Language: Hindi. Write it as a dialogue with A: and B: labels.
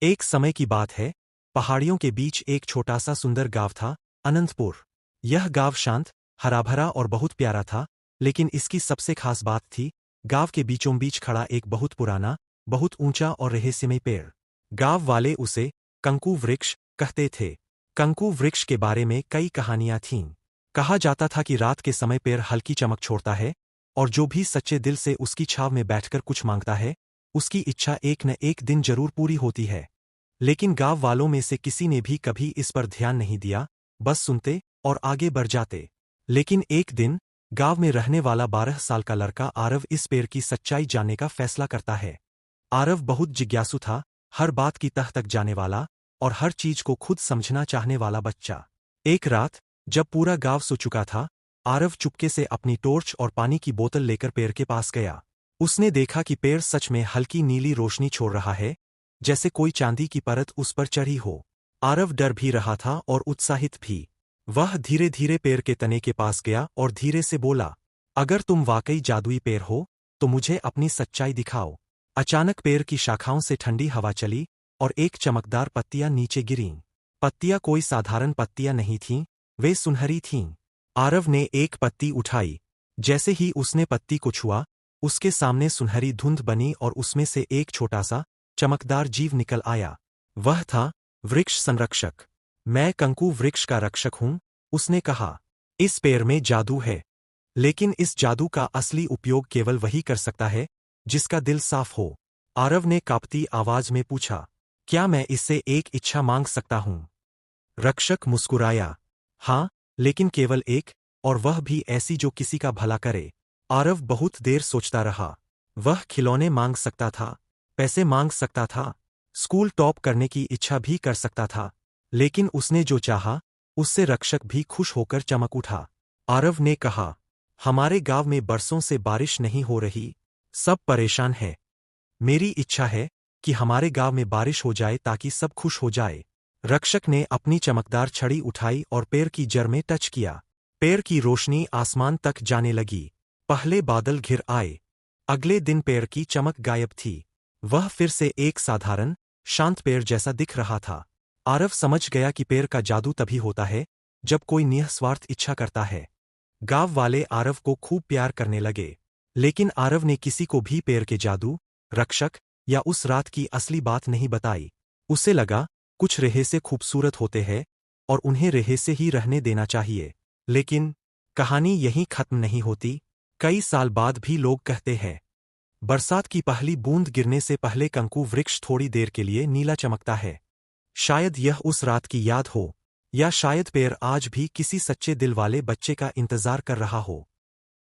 A: एक समय की बात है, पहाड़ियों के बीच एक छोटा सा सुंदर गांव था, अनंतपुर। यह गांव शांत, हराभरा और बहुत प्यारा था, लेकिन इसकी सबसे खास बात थी, गांव के बीचों बीच खड़ा एक बहुत पुराना, बहुत ऊंचा और रहस्यमय पेड़। गांव वाले उसे कंकु वृक्ष कहते थे। कंकु वृक्ष के बारे में कई कहानियां थीं। कहा जाता था कि रात के समय पेड़ हल्की चमक छोड़ता है, और जो भी सच्चे दिल से उसकी छाव में बैठकर कुछ मांगता है, उसकी इच्छा एक न एक दिन जरूर पूरी होती है। लेकिन गांव वालों में से किसी ने भी कभी इस पर ध्यान नहीं दिया, बस सुनते और आगे बढ़ जाते। लेकिन एक दिन, गांव में रहने वाला 12 साल का लड़का आरव इस पेड़ की सच्चाई जानने का फैसला करता है। आरव बहुत जिज्ञासु था, हर बात की तह तक जाने वाला, और हर चीज को खुद समझना चाहने वाला बच्चा। एक रात, जब पूरा गांव सो चुका था, आरव चुपके से अपनी टॉर्च और पानी की बोतल लेकर पेड़ के पास गया। उसने देखा कि पेड़ सच में हल्की नीली रोशनी छोड़ रहा है, जैसे कोई चांदी की परत उस पर चढ़ी हो। आरव डर भी रहा था और उत्साहित भी। वह धीरे धीरे पेड़ के तने के पास गया और धीरे से बोला, अगर तुम वाकई जादुई पेड़ हो, तो मुझे अपनी सच्चाई दिखाओ। अचानक पेड़ की शाखाओं से ठंडी हवा चली, और एक चमकदार पत्तियां नीचे गिरीं। पत्तियां कोई साधारण पत्तियां नहीं थीं, वे सुनहरी थीं। आरव ने एक पत्ती उठाई। जैसे ही उसने पत्ती को छुआ, उसके सामने सुनहरी धुंध बनी और उसमें से एक छोटा सा, चमकदार जीव निकल आया। वह था वृक्ष संरक्षक। मैं कंकु वृक्ष का रक्षक हूं, उसने कहा। इस पेड़ में जादू है, लेकिन इस जादू का असली उपयोग केवल वही कर सकता है, जिसका दिल साफ हो। आरव ने कांपती आवाज में पूछा, क्या मैं इससे एक इच्छा मांग सकता हूं? रक्षक मुस्कुराया, हाँ, लेकिन केवल एक, और वह भी ऐसी जो किसी का भला करे। आरव बहुत देर सोचता रहा। वह खिलौने मांग सकता था, पैसे मांग सकता था, स्कूल टॉप करने की इच्छा भी कर सकता था, लेकिन उसने जो चाहा, उससे रक्षक भी खुश होकर चमक उठा। आरव ने कहा, हमारे गांव में बरसों से बारिश नहीं हो रही, सब परेशान है। मेरी इच्छा है कि हमारे गांव में बारिश हो जाए ताकि सब खुश हो जाए। रक्षक ने अपनी चमकदार छड़ी उठाई और पेड़ की जड़ में टच किया। पेड़ की रोशनी आसमान तक जाने लगी। पहले बादल घिर आए। अगले दिन पेड़ की चमक गायब थी। वह फिर से एक साधारण, शांत पेड़ जैसा दिख रहा था। आरव समझ गया कि पेड़ का जादू तभी होता है, जब कोई निस्वार्थ इच्छा करता है। गांव वाले आरव को खूब प्यार करने लगे। लेकिन आरव ने किसी को भी पेड़ के जादू, रक्षक या उस रात की असली बात नहीं बताई। उसे लगा, कुछ रहस्य खूबसूरत होते हैं, और उन्हें रहस्य ही रहने देना चाहिए। लेकिन कहानी यहीं खत्म नहीं होती। कई साल बाद भी लोग कहते हैं, बरसात की पहली बूंद गिरने से पहले कंकु वृक्ष थोड़ी देर के लिए नीला चमकता है। शायद यह उस रात की याद हो, या शायद पेड़ आज भी किसी सच्चे दिल वाले बच्चे का इंतजार कर रहा हो।